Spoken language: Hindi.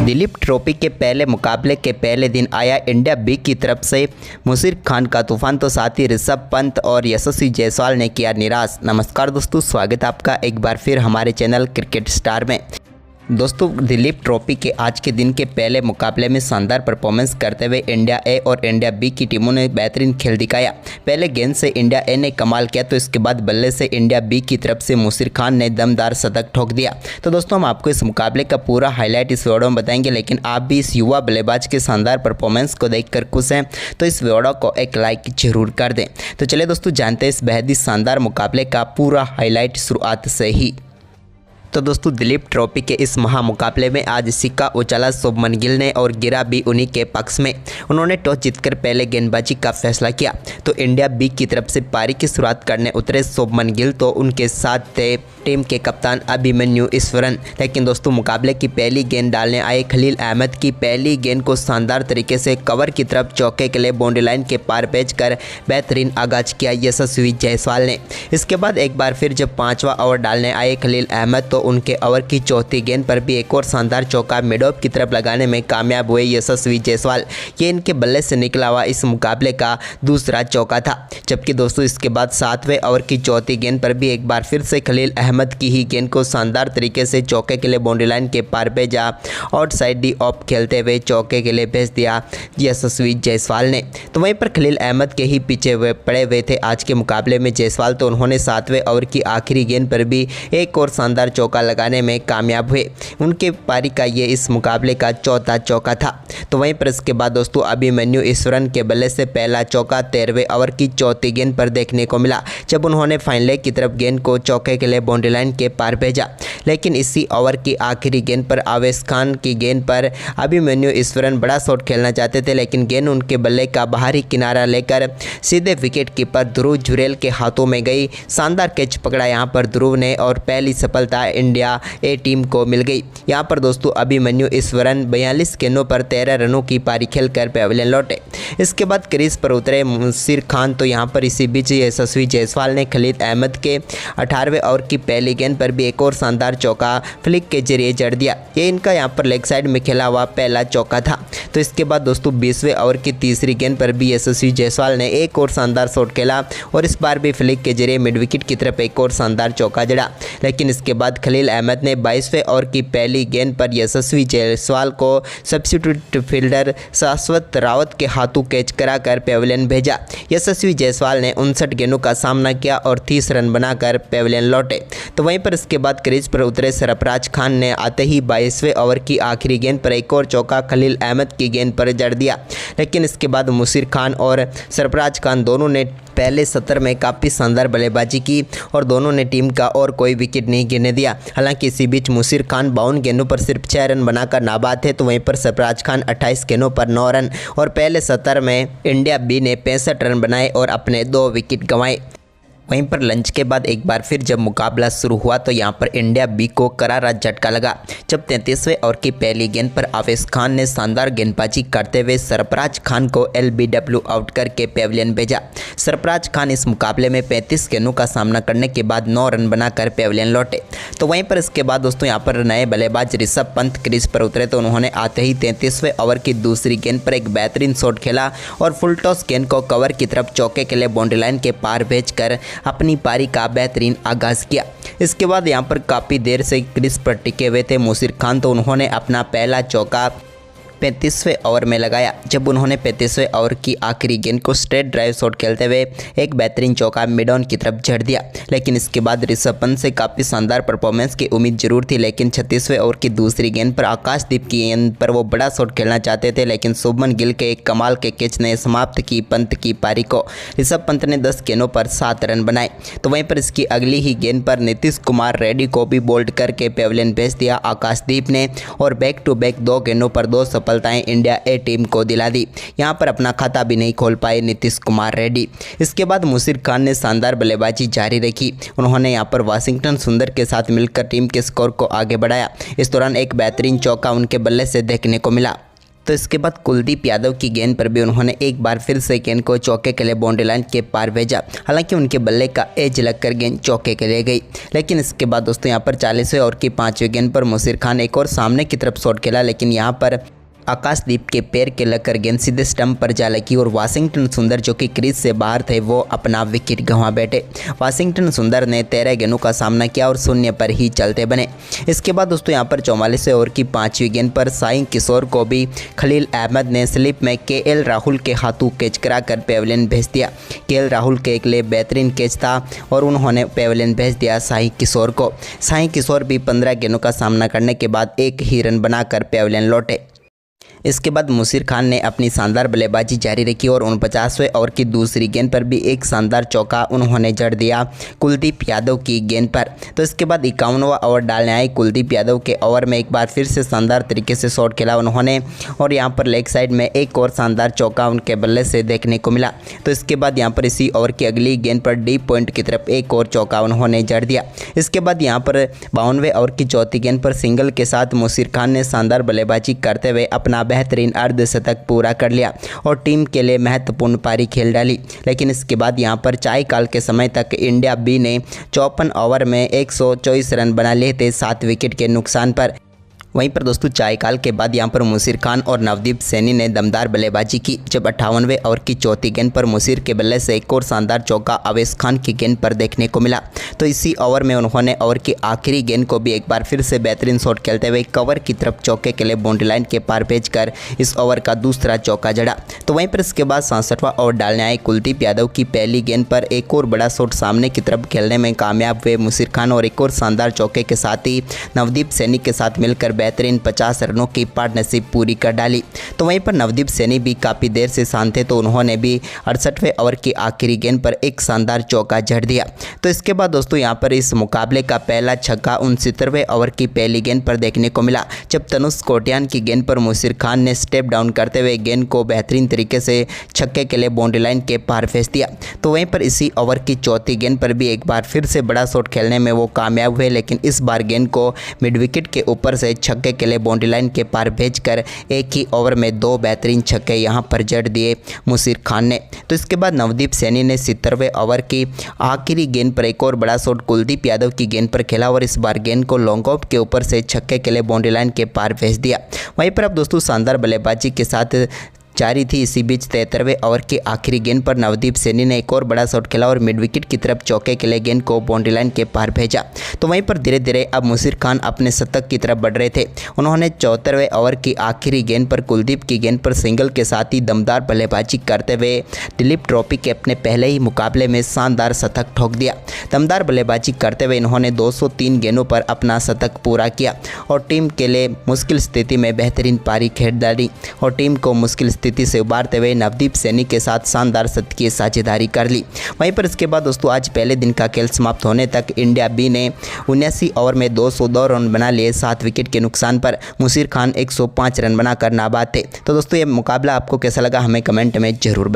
दिलीप ट्रॉफी के पहले मुकाबले के पहले दिन आया इंडिया बी की तरफ से मुशीर खान का तूफान, तो साथ ही ऋषभ पंत और यशस्वी जायसवाल ने किया निराश। नमस्कार दोस्तों, स्वागत है आपका एक बार फिर हमारे चैनल क्रिकेट स्टार में। दोस्तों, दिलीप ट्रॉफी के आज के दिन के पहले मुकाबले में शानदार परफॉर्मेंस करते हुए इंडिया ए और इंडिया बी की टीमों ने बेहतरीन खेल दिखाया। पहले गेंद से इंडिया ए ने कमाल किया, तो इसके बाद बल्ले से इंडिया बी की तरफ से मुशीर खान ने दमदार शतक ठोक दिया। तो दोस्तों, हम आपको इस मुकाबले का पूरा हाईलाइट इस वीडियो में बताएंगे, लेकिन आप भी इस युवा बल्लेबाज के शानदार परफॉर्मेंस को देखकर खुश हैं तो इस वीडियो को एक लाइक जरूर कर दें। तो चलिए दोस्तों, जानते हैं इस बेहद ही शानदार मुकाबले का पूरा हाईलाइट शुरुआत से ही। तो दोस्तों, दिलीप ट्रॉफी के इस महामुकाबले में आज सिक्का उछाला शुभमन गिल ने और गिरा भी उन्हीं के पक्ष में। उन्होंने टॉस जीतकर पहले गेंदबाजी का फैसला किया, तो इंडिया बी की तरफ से पारी की शुरुआत करने उतरे शुभमन गिल, तो उनके साथ थे टीम के कप्तान अभिमन्यु ईश्वरन। लेकिन दोस्तों, मुकाबले की पहली गेंद डालने आए खलील अहमद की पहली गेंद को शानदार तरीके से कवर की तरफ चौके के लिए बाउंड्री लाइन के पार भेजकर बेहतरीन आगाज किया यशस्वी जायसवाल ने। इसके बाद एक बार फिर जब पांचवा ओवर डालने आए खलील अहमद, तो उनके ओवर की चौथी गेंद पर भी एक और शानदार चौका मिड ऑफ की तरफ लगाने में कामयाब हुए यशस्वी जायसवाल। ये इनके बल्ले से निकला हुआ इस मुकाबले का दूसरा चौका था। जबकि दोस्तों, इसके बाद सातवें ओवर की चौथी गेंद पर भी एक बार फिर से खलील अहमद की ही गेंद को शानदार तरीके से चौके के लिए बाउंड्री लाइन के पार भेजा। आउटसाइड दी ऑफ खेलते हुए चौके के लिए भेज दिया यशस्वी जायसवाल ने। तो वहीं पर खलील अहमद के ही पीछे पड़े हुए थे आज के मुकाबले में जायसवाल, तो उन्होंने सातवें ओवर की आखिरी गेंद पर भी एक और शानदार चौका लगाने में कामयाब हुए। उनके पारी का ये इस मुकाबले का चौथा चौका था। तो वहीं पर इसके बाद दोस्तों, अभिमन्यु ईश्वरन के बल्ले से पहला चौका 13वें ओवर की चौथी गेंद पर देखने को मिला, जब उन्होंने फाइन लेग की तरफ गेंद को चौके के लिए बाउंड्री लाइन के पार भेजा। लेकिन इसी ओवर की आखिरी गेंद पर आवेश खान की गेंद पर अभिमन्यु ईश्वरन बड़ा शॉट खेलना चाहते थे, लेकिन गेंद उनके बल्ले का बाहरी किनारा लेकर सीधे विकेट कीपर ध्रुव जुरेल के हाथों में गई। शानदार कैच पकड़ा यहाँ पर ध्रुव ने और पहली सफलता इंडिया ए टीम को मिल गई। यहाँ पर दोस्तों, अभिमन्यु ईश्वरन 42 गेंदों पर 13 रनों की पारी खेलकर पेविलियन लौटे। इसके बाद क्रीज पर उतरे मुशीर खान, तो यहाँ पर इसी बीच यशस्वी जायसवाल ने खलील अहमद के 18वें ओवर की पहली गेंद पर भी एक और शानदार चौका फ्लिक के जरिए जड़ दिया। ये इनका यहाँ पर लेग साइड में खेला हुआ पहला चौका था। तो इसके बाद दोस्तों, 20वें ओवर की तीसरी गेंद पर भी यशस्वी जायसवाल ने एक और शानदार शॉट खेला और इस बार भी फ्लिक के जरिए मिड विकेट की तरफ एक और शानदार चौका जड़ा। लेकिन इसके बाद खलील अहमद ने 22वें ओवर की पहली गेंद पर यशस्वी जायसवाल को सब्स्टिट्यूट फील्डर शाश्वत रावत के हाथों कैच कराकर पेविलियन भेजा। यशस्वी जायसवाल ने 59 गेंदों का सामना किया और 30 रन बनाकर पेविलियन लौटे। तो वहीं पर इसके बाद क्रीज पर उतरे सरफराज खान ने आते ही 22वें ओवर की आखिरी गेंद पर एक और चौका खलील अहमद की गेंद पर जड़ दिया। लेकिन इसके बाद मुशीर खान और सरफराज खान दोनों ने पहले सत्र में काफ़ी शानदार बल्लेबाजी की और दोनों ने टीम का और कोई विकेट नहीं गिरने दिया। हालांकि इसी बीच मुशीर खान 52 गेंदों पर सिर्फ 6 रन बनाकर नाबाद थे, तो वहीं पर सरफराज खान 28 गेंदों पर 9 रन और पहले सत्र में इंडिया बी ने 65 रन बनाए और अपने 2 विकेट गंवाए। वहीं पर लंच के बाद एक बार फिर जब मुकाबला शुरू हुआ, तो यहां पर इंडिया बी को करारा झटका लगा, जब 33वें ओवर की पहली गेंद पर आवेश खान ने शानदार गेंदबाजी करते हुए सरफराज खान को LBW आउट करके पेविलियन भेजा। सरफराज खान इस मुकाबले में 35 गेंदों का सामना करने के बाद 9 रन बनाकर पेविलियन लौटे। तो वहीं पर इसके बाद दोस्तों, यहाँ पर नए बल्लेबाज ऋषभ पंत क्रीज पर उतरे, तो उन्होंने आते ही 33वें ओवर की दूसरी गेंद पर एक बेहतरीन शॉट खेला और फुल टॉस गेंद को कवर की तरफ चौके के लिए बाउंड्री लाइन के पार भेजकर अपनी पारी का बेहतरीन आगाज किया। इसके बाद यहां पर काफ़ी देर से क्रीज पर टिके हुए थे मुशीर खान, तो उन्होंने अपना पहला चौका 35वें ओवर में लगाया, जब उन्होंने 35वें ओवर की आखिरी गेंद को स्ट्रेट ड्राइव शॉट खेलते हुए एक बेहतरीन चौका मिड ऑन की तरफ जड़ दिया। लेकिन इसके बाद ऋषभ पंत से काफ़ी शानदार परफॉर्मेंस की उम्मीद जरूर थी, लेकिन 36वें ओवर की दूसरी गेंद पर आकाशदीप की गेंद पर वो बड़ा शॉट खेलना चाहते थे, लेकिन शुभमन गिल के एक कमाल के कैच ने समाप्त की पंत की पारी को। ऋषभ पंत ने 10 गेंदों पर 7 रन बनाए। तो वहीं पर इसकी अगली ही गेंद पर नीतीश कुमार रेड्डी को भी बोल्ड करके पेविलियन भेज दिया आकाशदीप ने और बैक टू बैक 2 गेंदों पर 2 सफलताएं इंडिया ए टीम को दिला दी। यहां पर अपना खाता भी नहीं खोल पाए नीतीश कुमार रेड्डी। इसके बाद मुशीर खान ने शानदार बल्लेबाजी जारी रखी। उन्होंने यहां पर वाशिंगटन सुंदर के साथ मिलकर टीम के स्कोर को आगे बढ़ाया। इस दौरान एक बेहतरीन चौका उनके बल्ले से देखने को मिला। तो इसके बाद कुलदीप यादव की गेंद पर भी उन्होंने एक बार फिर से गेंद को चौके के लिए बाउंड्री लाइन के पार भेजा। हालांकि उनके बल्ले का एज लगकर गेंद चौके के लिए गई, लेकिन इसके बाद दोस्तों यहाँ पर 40वें ओवर की 5वीं गेंद पर मुशीर खान एक और सामने की तरफ शॉट खेला, लेकिन यहाँ पर आकाशदीप के पैर के लगकर गेंद सीधे स्टंप पर जा लगी और वाशिंगटन सुंदर जो कि क्रीज से बाहर थे वो अपना विकेट गंवा बैठे। वाशिंगटन सुंदर ने 13 गेंदों का सामना किया और शून्य पर ही चलते बने। इसके बाद दोस्तों यहाँ पर 44वें ओवर की 5वीं गेंद पर साई किशोर को भी खलील अहमद ने स्लिप में केएल राहुल के हाथों कैच कराकर पेविलियन भेज दिया। केएल राहुल के एक लिए बेहतरीन कैच था और उन्होंने पेविलियन भेज दिया साई किशोर को। साई किशोर भी 15 गेंदों का सामना करने के बाद एक ही रन बनाकर पेविलियन लौटे। इसके बाद मुशीर खान ने अपनी शानदार बल्लेबाजी जारी रखी और 49वें ओवर की दूसरी गेंद पर भी एक शानदार चौका उन्होंने जड़ दिया कुलदीप यादव की गेंद पर। तो इसके बाद 51वां ओवर डालने आए कुलदीप यादव के ओवर में एक बार फिर से शानदार तरीके से शॉट खेला उन्होंने और यहाँ पर लेग साइड में एक और शानदार चौका उनके बल्ले से देखने को मिला। तो इसके बाद यहाँ पर इसी ओवर की अगली गेंद पर डीप पॉइंट की तरफ एक और चौका उन्होंने जड़ दिया। इसके बाद यहाँ पर 52वें ओवर की चौथी गेंद पर सिंगल के साथ मुशीर खान ने शानदार बल्लेबाजी करते हुए अपना बेहतरीन अर्धशतक पूरा कर लिया और टीम के लिए महत्वपूर्ण पारी खेल डाली। लेकिन इसके बाद यहां पर चाय काल के समय तक इंडिया बी ने 54 ओवर में 124 रन बना लिए थे 7 विकेट के नुकसान पर। वहीं पर दोस्तों चायकाल के बाद यहां पर मुशीर खान और नवदीप सैनी ने दमदार बल्लेबाजी की, जब 58वें ओवर की चौथी गेंद पर मुशीर के बल्ले से एक और शानदार चौका अवेश खान की गेंद पर देखने को मिला। तो इसी ओवर में उन्होंने ओवर की आखिरी गेंद को भी एक बार फिर से बेहतरीन शॉट खेलते हुए कवर की तरफ चौके के लिए बाउंड्री लाइन के पार भेजकर इस ओवर का दूसरा चौका जड़ा। तो वहीं पर इसके बाद 67वां ओवर डालने आए कुलदीप यादव की पहली गेंद पर एक और बड़ा शॉट सामने की तरफ खेलने में कामयाब हुए मुशीर खान और एक और शानदार चौके के साथ ही नवदीप सैनी के साथ मिलकर बेहतरीन 50 रनों की पार्टनरशिप पूरी कर डाली। तो वहीं पर नवदीप सैनी भी काफ़ी देर से शांत थे, तो उन्होंने भी 68वें ओवर की आखिरी गेंद पर एक शानदार चौका जड़ दिया। तो इसके बाद दोस्तों यहाँ पर इस मुकाबले का पहला छक्का 69वें ओवर की पहली गेंद पर देखने को मिला, जब तनुष कोटियान की गेंद पर मुशीर खान ने स्टेप डाउन करते हुए गेंद को बेहतरीन तरीके से छक्के के लिए बाउंड्री लाइन के पार भेज दिया। तो वहीं पर इसी ओवर की चौथी गेंद पर भी एक बार फिर से बड़ा शॉट खेलने में वो कामयाब हुए, लेकिन इस बार गेंद को मिड विकेट के ऊपर से छक्के के लिए बाउंड्री लाइन के पार भेजकर एक ही ओवर में 2 बेहतरीन छक्के यहां पर जड़ दिए मुशीर खान ने। तो इसके बाद नवदीप सैनी ने 70वें ओवर की आखिरी गेंद पर एक और बड़ा शॉट कुलदीप यादव की गेंद पर खेला और इस बार गेंद को लॉन्ग ऑफ के ऊपर से छक्के के लिए बाउंड्री लाइन के पार भेज दिया। वहीं पर अब दोस्तों शानदार बल्लेबाजी के साथ जारी थी। इसी बीच 73वें ओवर की आखिरी गेंद पर नवदीप सैनी ने एक और बड़ा शॉट खेला और मिड विकेट की तरफ चौके के लिए गेंद को बाउंड्री लाइन के पार भेजा। तो वहीं पर धीरे धीरे अब मुशीर खान अपने शतक की तरफ बढ़ रहे थे। उन्होंने 74वें ओवर की आखिरी गेंद पर कुलदीप की गेंद पर सिंगल के साथ ही दमदार बल्लेबाजी करते हुए दिलीप ट्रॉफी के अपने पहले ही मुकाबले में शानदार शतक ठोक दिया। दमदार बल्लेबाजी करते हुए इन्होंने 203 गेंदों पर अपना शतक पूरा किया और टीम के लिए मुश्किल स्थिति में बेहतरीन पारी खेल डाली और टीम को मुश्किल स्थिति से उबारते हुए नवदीप सैनी के साथ शानदार शतकीय साझेदारी कर ली। वहीं पर इसके बाद दोस्तों आज पहले दिन का खेल समाप्त होने तक इंडिया बी ने 79 ओवर में 202 रन बना लिए 7 विकेट के नुकसान पर। मुशीर खान 105 रन बनाकर नाबाद थे। तो दोस्तों ये मुकाबला आपको कैसा लगा हमें कमेंट में जरूर बताएं।